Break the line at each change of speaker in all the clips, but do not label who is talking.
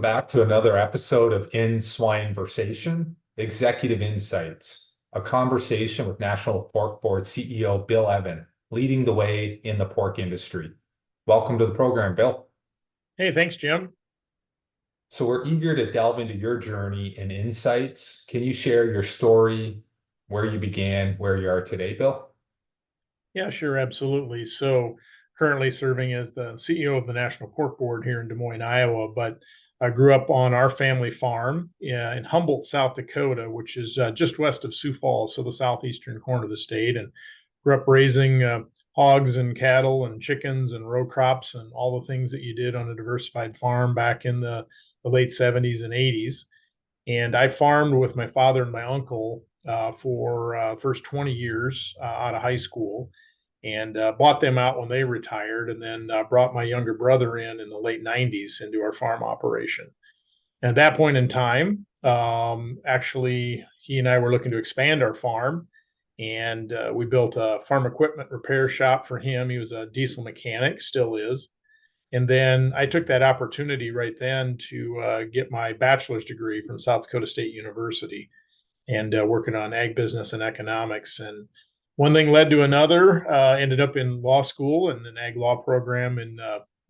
Welcome back to another episode of In Swine Versation, Executive Insights, a conversation with National Pork Board CEO Bill Evan, leading the way in the pork industry. Welcome to the program, Bill.
Hey, thanks, Jim.
So we're eager to delve into your journey and insights. Can you share your story, where you began, where you are today, Bill?
Yeah, sure, absolutely. So currently serving as the CEO of the National Pork Board here in Des Moines, Iowa, but I grew up on our family farm in Humboldt, South Dakota, which is just west of Sioux Falls, so the southeastern corner of the state, and grew up raising hogs and cattle and chickens and row crops and all the things that you did on a diversified farm back in the late 70s and 80s. And I farmed with my father and my uncle for first 20 years out of high school, and bought them out when they retired, and then brought my younger brother in the late 90s into our farm operation. And at that point in time, actually, he and I were looking to expand our farm, and we built a farm equipment repair shop for him. He was a diesel mechanic, still is. And then I took that opportunity right then to get my bachelor's degree from South Dakota State University, and working on ag business and economics. And one thing led to another. Ended up in law school and an ag law program in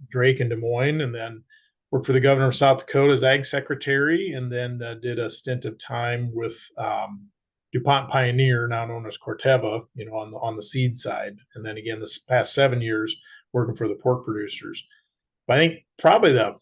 Drake and Des Moines, and then worked for the governor of South Dakota as ag secretary, and then did a stint of time with DuPont Pioneer, now known as Corteva, on the seed side. And then again, this past 7 years working for the pork producers. But I think probably the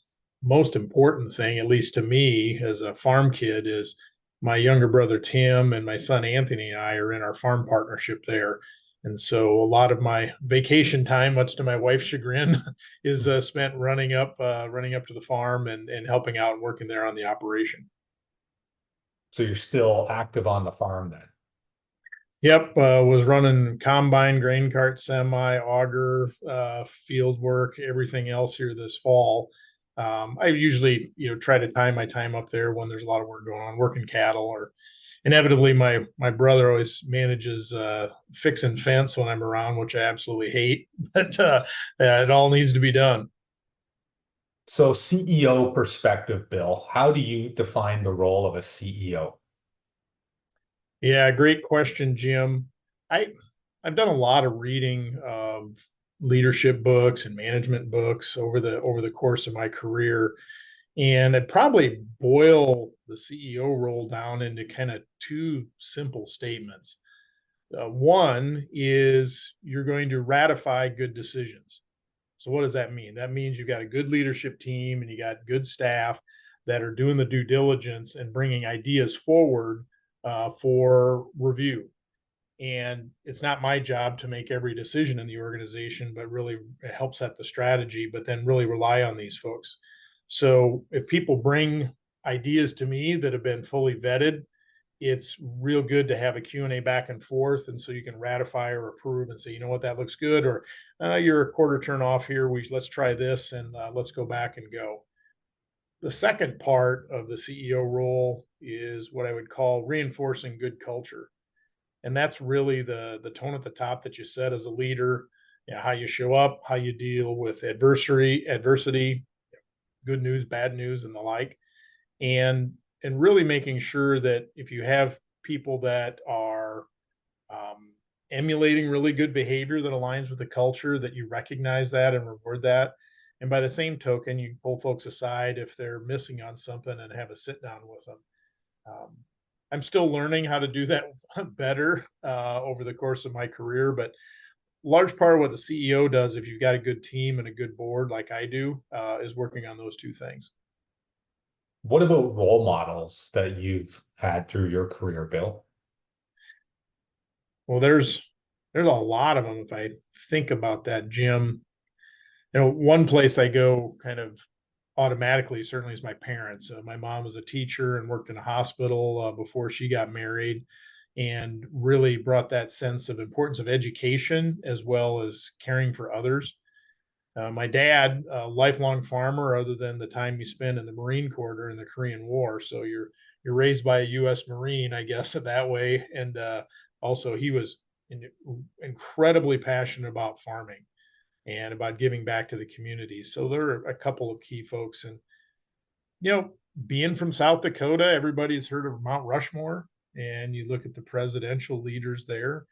most important thing, at least to me as a farm kid, is my younger brother Tim and my son Anthony and I are in our farm partnership there. And so a lot of my vacation time, much to my wife's chagrin, is spent running up to the farm and helping out and working there on the operation.
So you're still active on the farm then?
Yep, was running combine, grain cart, semi, auger, field work, everything else here this fall. I usually, try to time my time up there when there's a lot of work going on, working cattle, or inevitably my brother always manages fixing fence when I'm around, which I absolutely hate, but it all needs to be done.
So CEO perspective, Bill, how do you define the role of a CEO?
Yeah, great question, Jim. I I've done a lot of reading of leadership books and management books over the course of my career, and I'd probably boil the CEO role down into kind of two simple statements. One is you're going to ratify good decisions. So what does that mean? That means you've got a good leadership team and you got good staff that are doing the due diligence and bringing ideas forward for review. And it's not my job to make every decision in the organization, but really help set the strategy, but then really rely on these folks. So if people bring ideas to me that have been fully vetted, it's real good to have a Q&A back and forth. And so you can ratify or approve and say, you know what, that looks good. Or you're a quarter turn off here. Let's try this, and let's go back and go. The second part of the CEO role is what I would call reinforcing good culture. And that's really the tone at the top that you set as a leader, how you show up, how you deal with adversity, good news, bad news, and the like. And really making sure that if you have people that are emulating really good behavior that aligns with the culture, that you recognize that and reward that. And by the same token, you pull folks aside if they're missing on something and have a sit down with them. Um, I'm still learning how to do that better over the course of my career, but large part of what the CEO does, if you've got a good team and a good board like I do, is working on those two things.
What about role models that you've had through your career, Bill?
Well, there's a lot of them if I think about that, Jim. One place I go kind of automatically certainly is my parents. My mom was a teacher and worked in a hospital before she got married, and really brought that sense of importance of education as well as caring for others. My dad, a lifelong farmer, other than the time you spend in the Marine Corps during the Korean War. So you're raised by a U.S. Marine, I guess, that way. And also, he was incredibly passionate about farming and about giving back to the community. So there are a couple of key folks. And You know, being from South Dakota, everybody's heard of Mount Rushmore, and you look at the presidential leaders there,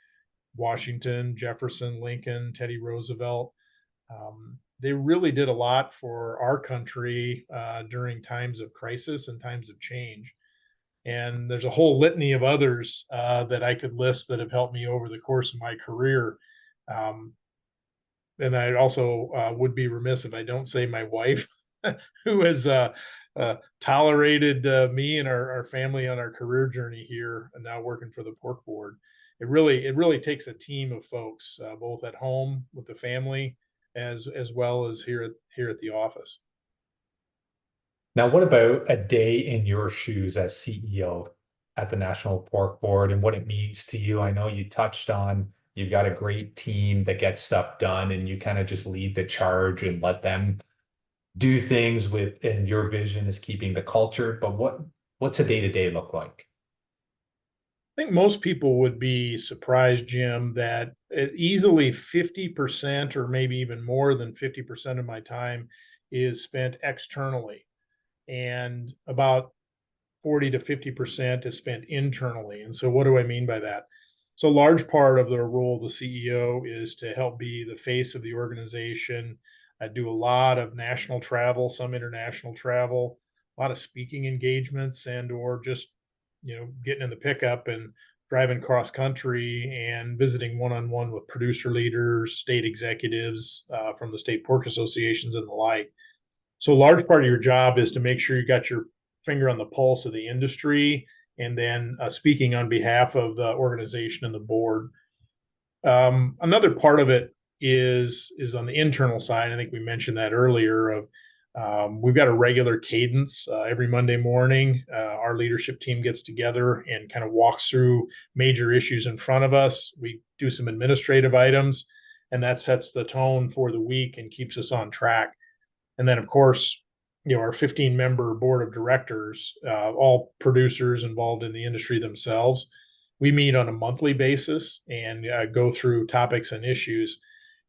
Washington, Jefferson, Lincoln, Teddy Roosevelt. They really did a lot for our country during times of crisis and times of change. And there's a whole litany of others that I could list that have helped me over the course of my career. Um, and I also would be remiss if I don't say my wife, who has tolerated me and our family on our career journey here, and now working for the pork board. It really takes a team of folks, both at home with the family, as well as here at the office.
Now, what about a day in your shoes as CEO at the National Pork Board and what it means to you? I know you touched on you've got a great team that gets stuff done and you kind of just lead the charge and let them do things with, and your vision is keeping the culture, but what's a day-to-day look like?
I think most people would be surprised, Jim, that easily 50% or maybe even more than 50% of my time is spent externally, and about 40 to 50% is spent internally. And so, what do I mean by that? So, a large part of the role of the CEO is to help be the face of the organization. I do a lot of national travel, some international travel, a lot of speaking engagements, and or just getting in the pickup and driving cross country and visiting one on one with producer leaders, state executives from the state pork associations, and the like. So, a large part of your job is to make sure you got your finger on the pulse of the industry, and then speaking on behalf of the organization and the board. Another part of it is on the internal side. I think we mentioned that earlier. Of We've got a regular cadence every Monday morning. Our leadership team gets together and kind of walks through major issues in front of us. We do some administrative items, and that sets the tone for the week and keeps us on track. And then, of course, our 15-member board of directors, all producers involved in the industry themselves, we meet on a monthly basis and go through topics and issues.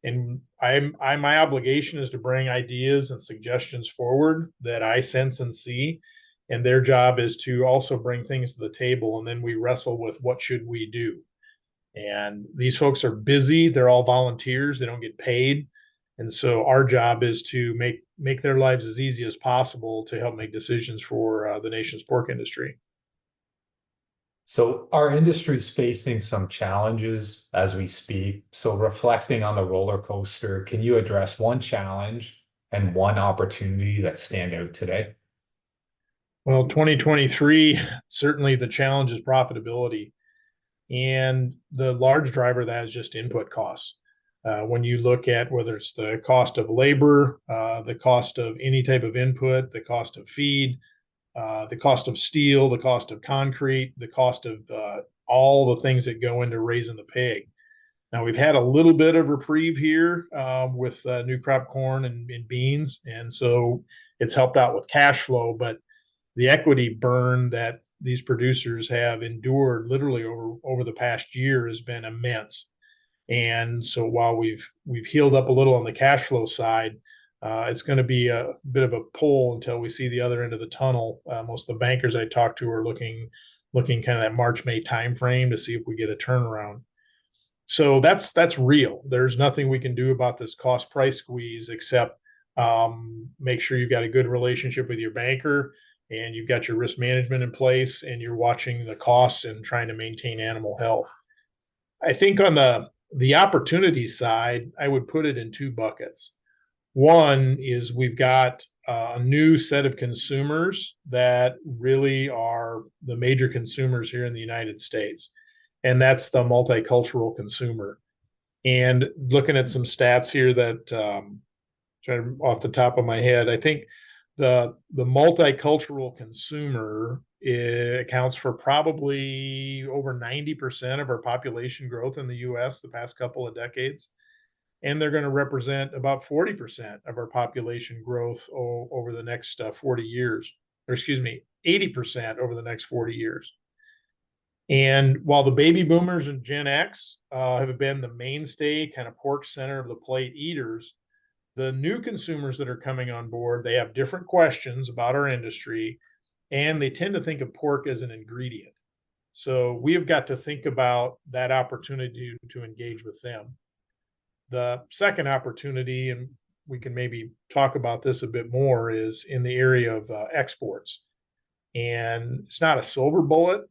And my obligation is to bring ideas and suggestions forward that I sense and see. And their job is to also bring things to the table. And then we wrestle with what should we do. And these folks are busy. They're all volunteers. They don't get paid. And so our job is to make their lives as easy as possible to help make decisions for the nation's pork industry.
So our industry's facing some challenges as we speak. So reflecting on the roller coaster, can you address one challenge and one opportunity that stand out today?
Well, 2023, certainly the challenge is profitability. And the large driver of that is just input costs. When you look at whether it's the cost of labor, the cost of any type of input, the cost of feed, the cost of steel, the cost of concrete, the cost of all the things that go into raising the pig. Now, we've had a little bit of reprieve here with new crop corn and beans, and so it's helped out with cash flow. But the equity burn that these producers have endured literally over the past year has been immense. And so while we've healed up a little on the cash flow side, it's going to be a bit of a pull until we see the other end of the tunnel. Most of the bankers I talked to are looking kind of that March May timeframe to see if we get a turnaround. So that's real. There's nothing we can do about this cost price squeeze except make sure you've got a good relationship with your banker and you've got your risk management in place and you're watching the costs and trying to maintain animal health. I think on the opportunity side, I would put it in two buckets. One is we've got a new set of consumers that really are the major consumers here in the United States, and that's the multicultural consumer. And looking at some stats here that off the top of my head, I think the multicultural consumer accounts for probably over 90% of our population growth in the US the past couple of decades. And they're going to represent about 40% of our population growth over the next 40 years, or excuse me, 80% over the next 40 years. And while the baby boomers and Gen X have been the mainstay kind of pork center of the plate eaters, The new consumers that are coming on board, they have different questions about our industry, and they tend to think of pork as an ingredient. So we have got to think about that opportunity to engage with them. The second opportunity, and we can maybe talk about this a bit more, is in the area of exports. And it's not a silver bullet.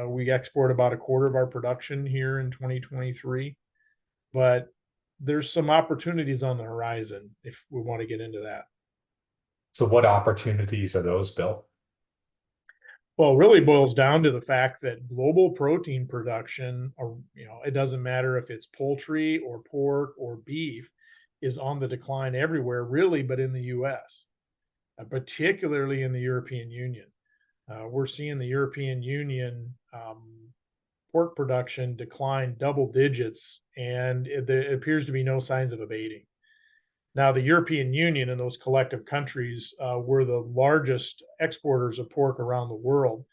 We export about a quarter of our production here in 2023, but there's some opportunities on the horizon if we want to get into that.
So what opportunities are those, Bill?
Well, it really boils down to the fact that global protein production, or it doesn't matter if it's poultry or pork or beef, is on the decline everywhere, really, but in the U.S., particularly in the European Union. We're seeing the European Union pork production decline double digits, and there appears to be no signs of abating. Now, the European Union and those collective countries were the largest exporters of pork around the world.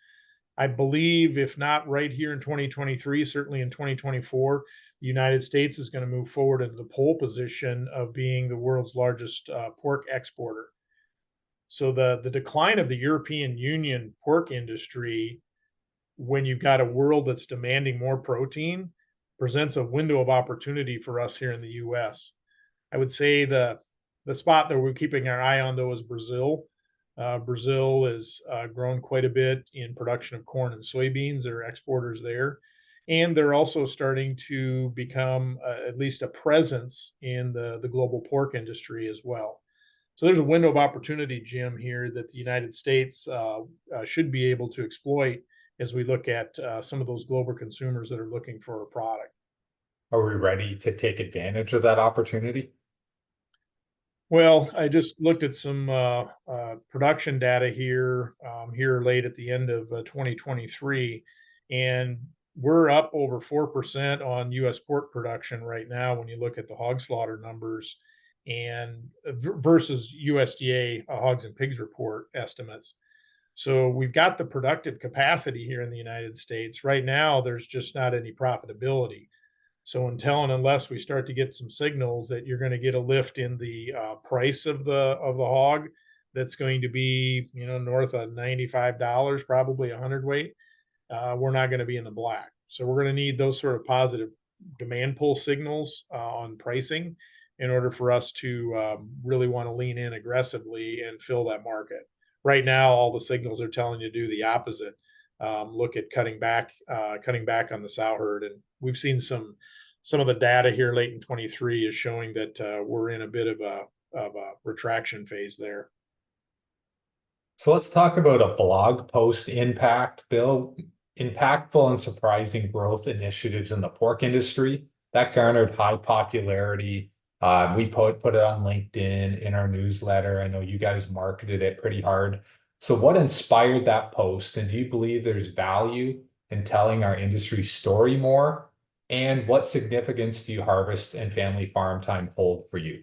I believe, if not right here in 2023, certainly in 2024, the United States is going to move forward into the pole position of being the world's largest pork exporter. So the decline of the European Union pork industry, when you've got a world that's demanding more protein, presents a window of opportunity for us here in the U.S. I would say the spot that we're keeping our eye on, though, is Brazil. Brazil has grown quite a bit in production of corn and soybeans. They're exporters there. And they're also starting to become at least a presence in the global pork industry as well. So there's a window of opportunity, Jim, here that the United States should be able to exploit as we look at some of those global consumers that are looking for a product.
Are we ready to take advantage of that opportunity?
Well, I just looked at some production data here late at the end of 2023, and we're up over 4% on U.S. pork production right now when you look at the hog slaughter numbers and versus USDA hogs and pigs report estimates. So we've got the productive capacity here in the United States. Right now, there's just not any profitability. So until and unless we start to get some signals that you're going to get a lift in the price of the hog, that's going to be north of $95, probably a hundredweight, we're not going to be in the black. So we're going to need those sort of positive demand pull signals on pricing in order for us to really want to lean in aggressively and fill that market. Right now, all the signals are telling you to do the opposite. Look at cutting back on the sow herd, and we've seen some of the data here late in 23 is showing that we're in a bit of a retraction phase there.
So let's talk about a blog post impact, Bill. Impactful and surprising growth initiatives in the pork industry that garnered high popularity. We put it on LinkedIn, in our newsletter. I know you guys marketed it pretty hard. So what inspired that post? And do you believe there's value in telling our industry story more? And what significance do you harvest and family farm time hold for you?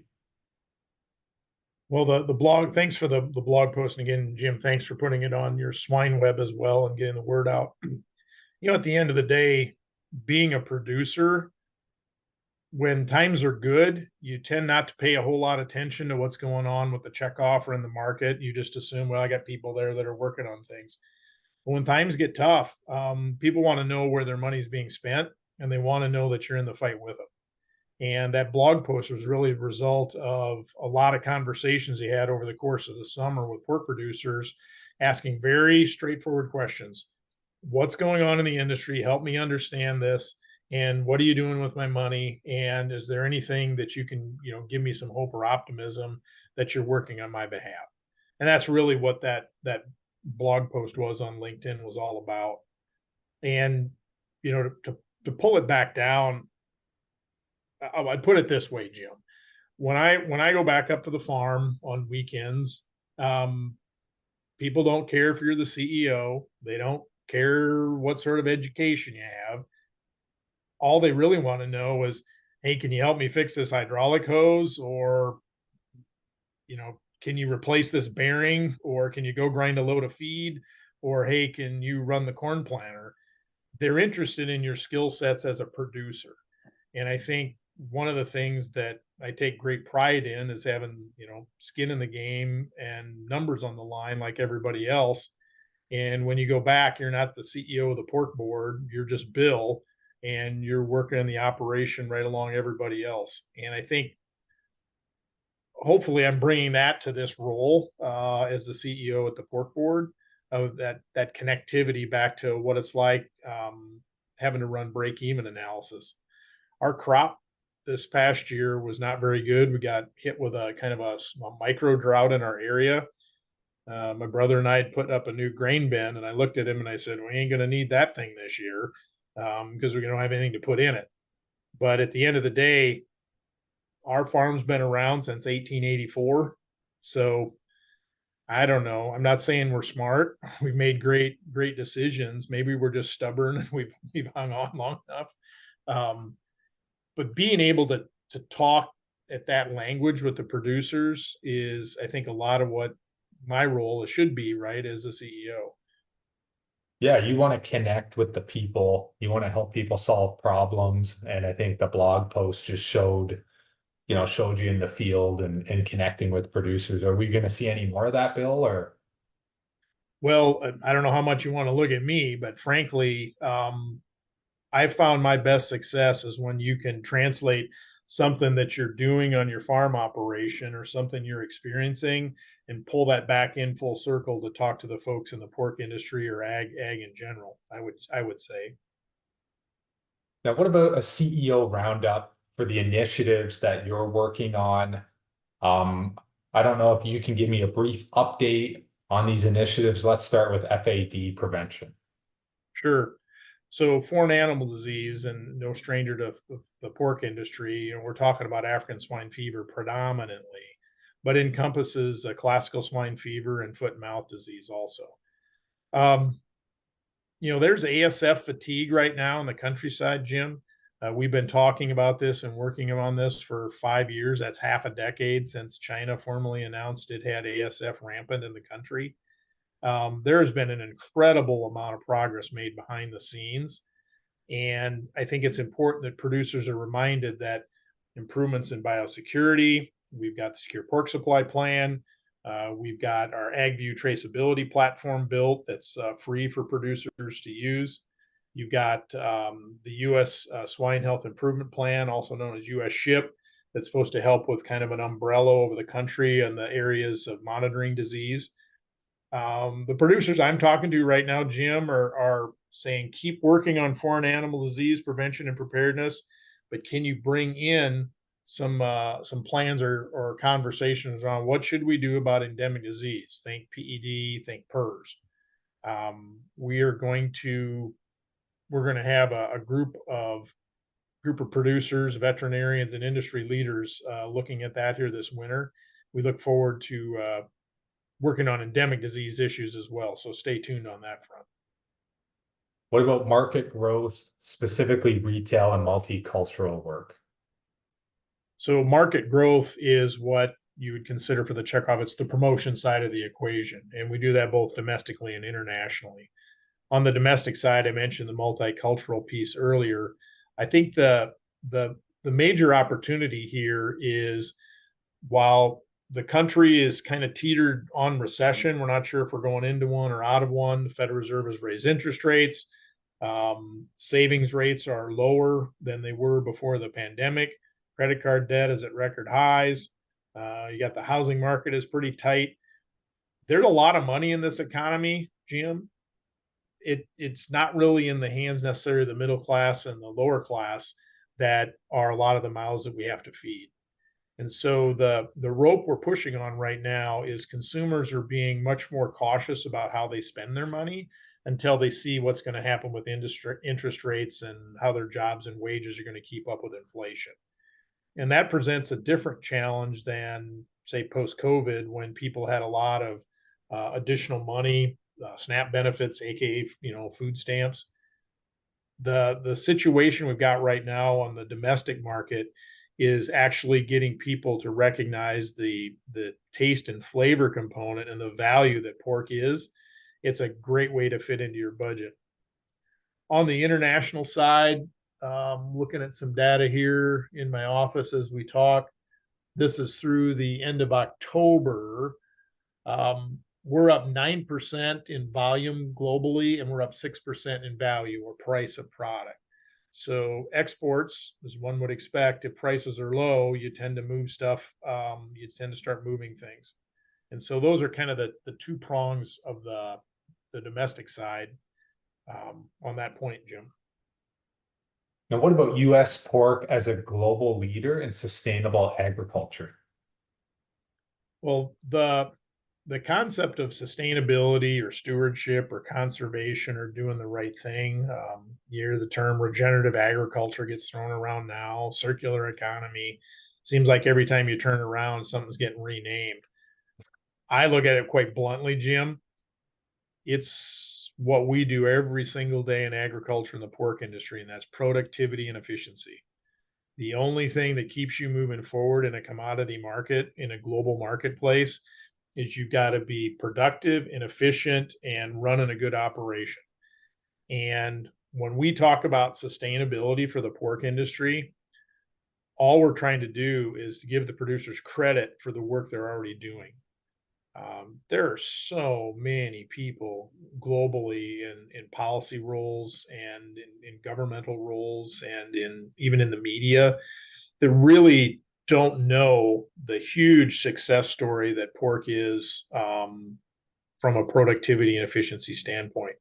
Well, the blog, thanks for the blog post. And again, Jim, thanks for putting it on your swine web as well and getting the word out. At the end of the day, being a producer, when times are good, you tend not to pay a whole lot of attention to what's going on with the check offer in the market. You just assume, well, I got people there that are working on things. But when times get tough, people want to know where their money is being spent, and they want to know that you're in the fight with them. And that blog post was really a result of a lot of conversations he had over the course of the summer with pork producers, asking very straightforward questions. What's going on in the industry? Help me understand this. And what are you doing with my money? And is there anything that you can, give me some hope or optimism that you're working on my behalf? And that's really what that blog post was on LinkedIn was all about. And, to pull it back down, I'd put it this way, Jim. When I go back up to the farm on weekends, people don't care if you're the CEO. They don't care what sort of education you have. All they really want to know is, hey, can you help me fix this hydraulic hose? Or, can you replace this bearing? Or can you go grind a load of feed? Or, hey, can you run the corn planter? They're interested in your skill sets as a producer. And I think one of the things that I take great pride in is having, skin in the game and numbers on the line like everybody else. And when you go back, you're not the CEO of the pork board, you're just Bill, and you're working in the operation right along everybody else. And I think hopefully I'm bringing that to this role as the CEO at the pork board of that connectivity back to what it's like having to run break even analysis. Our crop this past year was not very good. We got hit with a kind of a micro drought in our area. My brother and I had put up a new grain bin, and I looked at him and I said, "We ain't going to need that thing this year because we don't have anything to put in it." But at the end of the day, our farm's been around since 1884. So I don't know. I'm not saying we're smart. We've made great decisions. Maybe we're just stubborn and we've hung on long enough. Um, but being able to talk at that language with the producers is, I think, a lot of what my role should be, right, as a CEO.
Yeah, you want to connect with the people. You want to help people solve problems. And I think the blog post just showed you in the field and connecting with producers. Are we going to see any more of that, Bill? Or
Well, I don't know how much you want to look at me, but frankly, I found my best success is when you can translate something that you're doing on your farm operation or something you're experiencing and pull that back in full circle to talk to the folks in the pork industry or ag in general. I would say.
now, what about a CEO roundup for the initiatives that you're working on? Um, I don't know if you can give me a brief update on these initiatives. Let's start with FAD prevention.
Sure. So foreign animal disease, and no stranger to the pork industry, we're talking about African swine fever predominantly, but encompasses classical swine fever and foot and mouth disease also. Um, there's ASF fatigue right now in the countryside, Jim. We've been talking about this and working on this for 5 years. That's half a decade since China formally announced it had ASF rampant in the country. There has been an incredible amount of progress made behind the scenes. And I think it's important that producers are reminded that improvements in biosecurity, we've got the Secure Pork Supply Plan, we've got our AgView traceability platform built that's free for producers to use. You've got the U.S. Swine Health Improvement Plan, also known as U.S. SHIP, that's supposed to help with kind of an umbrella over the country and the areas of monitoring disease. The producers I'm talking to right now, Jim, are saying keep working on foreign animal disease prevention and preparedness, but can you bring in some plans or conversations on what should we do about endemic disease? Think PED, think PRRS. We are going to we're going to have a group of producers, veterinarians, and industry leaders looking at that here this winter. We look forward to working on endemic disease issues as well. So stay tuned on that front.
What about market growth, specifically retail and multicultural work?
So market growth is what you would consider for the checkoff. It's the promotion side of the equation. And we do that both domestically and internationally. On the domestic side, I mentioned the multicultural piece earlier. I think the major opportunity here is while the country is kind of teetered on recession, we're not sure if we're going into one or out of one. The Federal Reserve has raised interest rates. Savings rates are lower than they were before the pandemic. Credit card debt is at record highs. You got the housing market is pretty tight. There's a lot of money in this economy, Jim. It's not really in the hands necessarily of the middle class and the lower class that are a lot of the mouths that we have to feed. And so the rope we're pushing on right now is consumers are being much more cautious about how they spend their money until they see what's going to happen with industry interest rates and how their jobs and wages are going to keep up with inflation. And that presents a different challenge than say post COVID when people had a lot of additional money, SNAP benefits, aka food stamps. The situation we've got right now on the domestic market is actually getting people to recognize the taste and flavor component and the value that pork is. It's a great way to fit into your budget. On the international side, looking at some data here in my office as we talk, This is through the end of October. We're up 9% in volume globally, and we're up 6% in value or price of product. So exports, as one would expect, if prices are low, you tend to move stuff. You tend to start moving things. And so those are kind of the two prongs of the domestic side on that point, Jim.
Now, what about US pork as a global leader in sustainable agriculture?
Well, the concept of sustainability or stewardship or conservation or doing the right thing, you hear the term regenerative agriculture gets thrown around now, circular economy. Seems like every time you turn around, something's getting renamed. I look at it quite bluntly, Jim. It's what we do every single day in agriculture and the pork industry, and that's productivity and efficiency. The only thing that keeps you moving forward in a commodity market, in a global marketplace, is you've got to be productive and efficient and running a good operation. And when we talk about sustainability for the pork industry, all we're trying to do is to give the producers credit for the work they're already doing. There are so many people globally in policy roles and in governmental roles and in even in the media that really don't know the huge success story that pork is from a productivity and efficiency standpoint.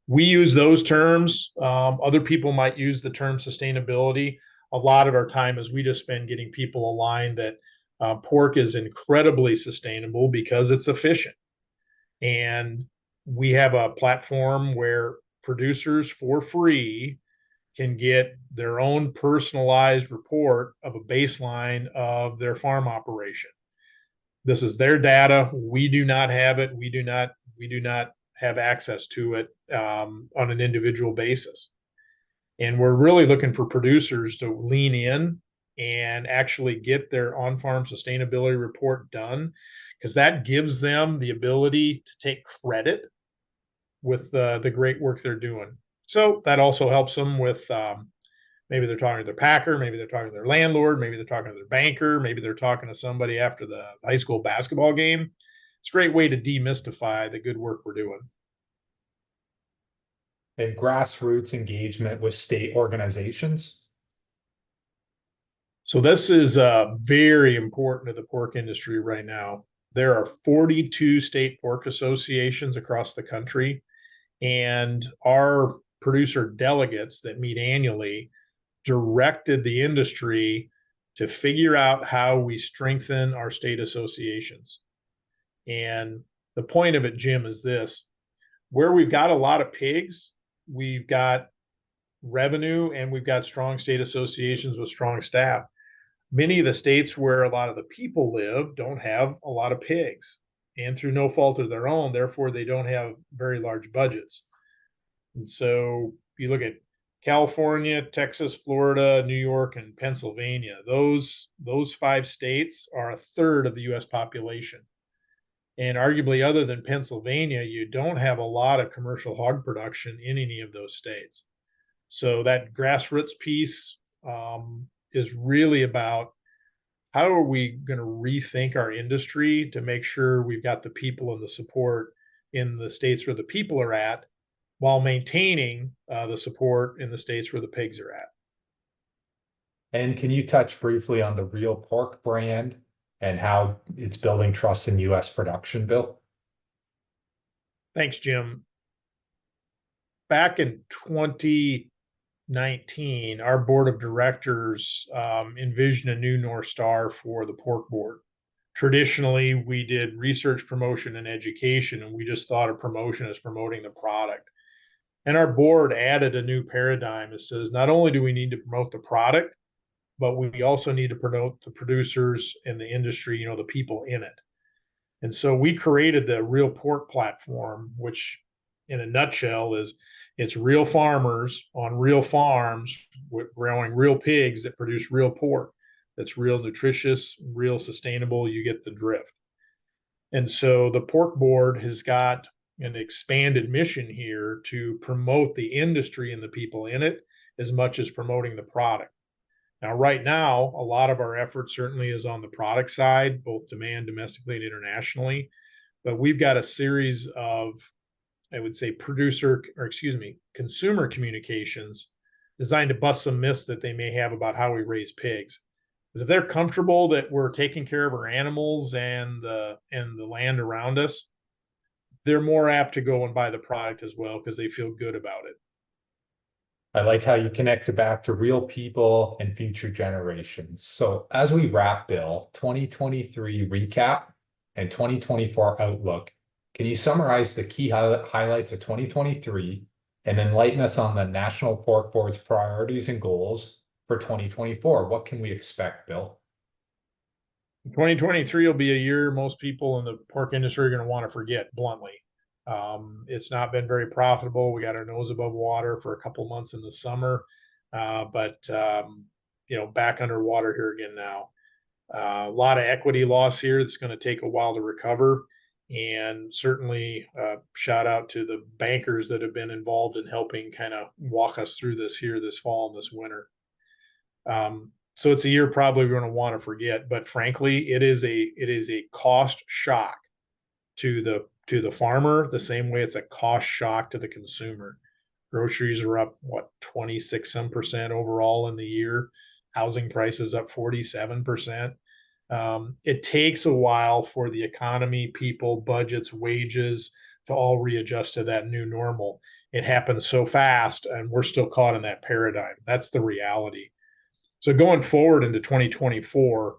We use those terms. Other people might use the term sustainability. A lot of our time is we just spend getting people aligned that pork is incredibly sustainable because it's efficient. And we have a platform where producers for free can get their own personalized report of a baseline of their farm operation. This is their data. We do not have it. We do not have access to it on an individual basis. And we're really looking for producers to lean in and actually get their on-farm sustainability report done, because that gives them the ability to take credit with the great work they're doing. So that also helps them with maybe they're talking to their packer, maybe they're talking to their landlord, maybe they're talking to their banker, maybe they're talking to somebody after the high school basketball game. It's a great way to demystify the good work we're doing.
And grassroots engagement with state organizations?
So this is very important to the pork industry right now. There are 42 state pork associations across the country, and our producer delegates that meet annually directed the industry to figure out how we strengthen our state associations. And the point of it, Jim, is this: where we've got a lot of pigs, we've got revenue and we've got strong state associations with strong staff. Many of the states where a lot of the people live don't have a lot of pigs, and through no fault of their own, therefore they don't have very large budgets. And so if you look at California, Texas, Florida, New York, and Pennsylvania, those five states are a third of the US population. And arguably, other than Pennsylvania, you don't have a lot of commercial hog production in any of those states. So that grassroots piece is really about how are we going to rethink our industry to make sure we've got the people and the support in the states where the people are at, while maintaining the support in the states where the pigs are at.
And can you touch briefly on the Real Pork brand and how it's building trust in US production, Bill?
Thanks, Jim. Back in 2019, our board of directors envisioned a new North Star for the pork board. Traditionally, we did research, promotion, and education, and we just thought of promotion as promoting the product. And our board added a new paradigm that says not only do we need to promote the product, but we also need to promote the producers in the industry, the people in it. And so we created the Real Pork platform, which in a nutshell is it's real farmers on real farms growing real pigs that produce real pork that's real nutritious, real sustainable. You get the drift. And so the pork board has got an expanded mission here to promote the industry and the people in it as much as promoting the product. Now, right now, a lot of our effort certainly is on the product side, both demand domestically and internationally. But we've got a series of, I would say, consumer communications designed to bust some myths that they may have about how we raise pigs. Because if they're comfortable that we're taking care of our animals and the land around us, they're more apt to go and buy the product as well because they feel good about it.
I like how you connect it back to real people and future generations. So as we wrap, Bill, 2023 recap and 2024 outlook, can you summarize the key highlights of 2023 and enlighten us on the National Pork Board's priorities and goals for 2024? What can we expect, Bill?
2023 will be a year most people in the pork industry are going to want to forget, bluntly. It's not been very profitable. We got our nose above water for a couple months in the summer, but back underwater here again now. A lot of equity loss here that's going to take a while to recover. And certainly, shout out to the bankers that have been involved in helping kind of walk us through this here this fall and this winter. So it's a year probably we're going to want to forget, but frankly, it is a cost shock to the farmer, the same way it's a cost shock to the consumer. Groceries are up, what, 26 some percent overall in the year. Housing prices up 47%. It takes a while for the economy, people, budgets, wages to all readjust to that new normal. It happens so fast, and we're still caught in that paradigm. That's the reality. So going forward into 2024,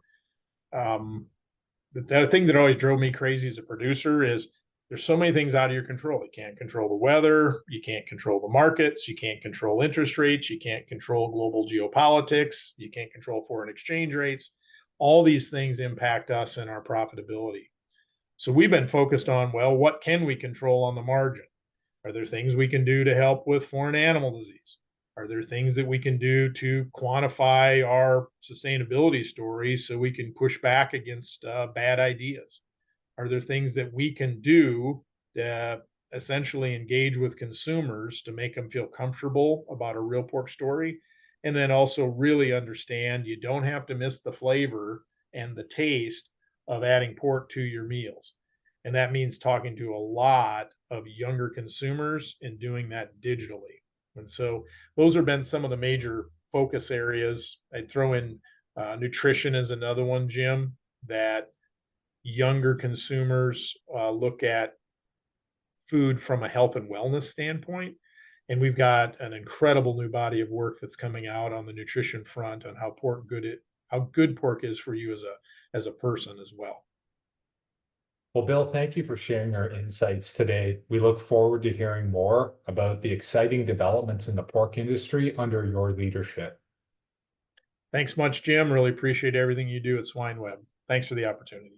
the thing that always drove me crazy as a producer is there's so many things out of your control. You can't control the weather. You can't control the markets. You can't control interest rates. You can't control global geopolitics. You can't control foreign exchange rates. All these things impact us and our profitability. So we've been focused on, well, what can we control on the margin? Are there things we can do to help with foreign animal disease? Are there things that we can do to quantify our sustainability story so we can push back against bad ideas? Are there things that we can do to essentially engage with consumers to make them feel comfortable about a real pork story? And then also really understand you don't have to miss the flavor and the taste of adding pork to your meals. And that means talking to a lot of younger consumers and doing that digitally. And so those have been some of the major focus areas. I'd throw in nutrition as another one, Jim, that younger consumers look at food from a health and wellness standpoint. And we've got an incredible new body of work that's coming out on the nutrition front on how good pork is for you as a person as well.
Well, Bill, thank you for sharing our insights today. We look forward to hearing more about the exciting developments in the pork industry under your leadership.
Thanks much, Jim. Really appreciate everything you do at SwineWeb. Thanks for the opportunity.